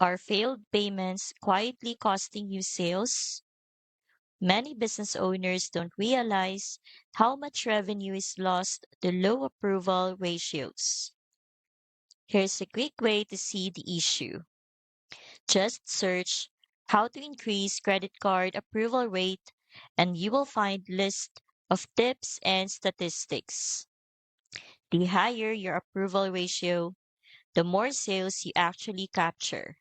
Are failed payments quietly costing you sales? Many business owners don't realize how much revenue is lost to low approval ratios. Here's a quick way to see the issue. Just search how to increase credit card approval rate and you will find list of tips and statistics. The higher your approval ratio, the more sales you actually capture.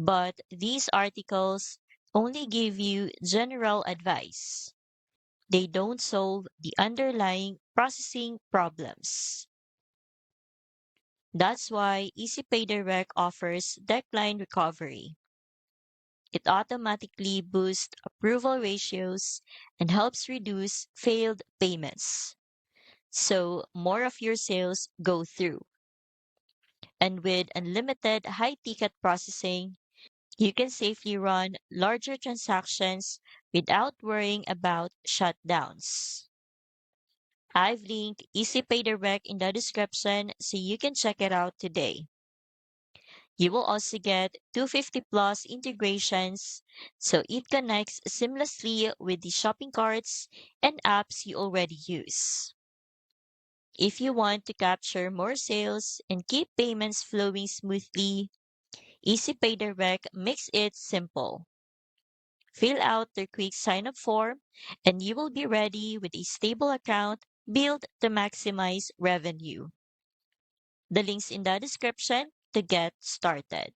But these articles only give you general advice. They don't solve the underlying processing problems. That's why EasyPay Direct offers decline recovery. It automatically boosts approval ratios and helps reduce failed payments. So more of your sales go through. And with unlimited high ticket processing, you can safely run larger transactions without worrying about shutdowns. I've linked EasyPay Direct in the description so you can check it out today. You will also get 250 plus integrations so it connects seamlessly with the shopping carts and apps you already use. If you want to capture more sales and keep payments flowing smoothly, EasyPay Direct makes it simple. Fill out the quick sign up form and you will be ready with a stable account built to maximize revenue. The link's in the description to get started.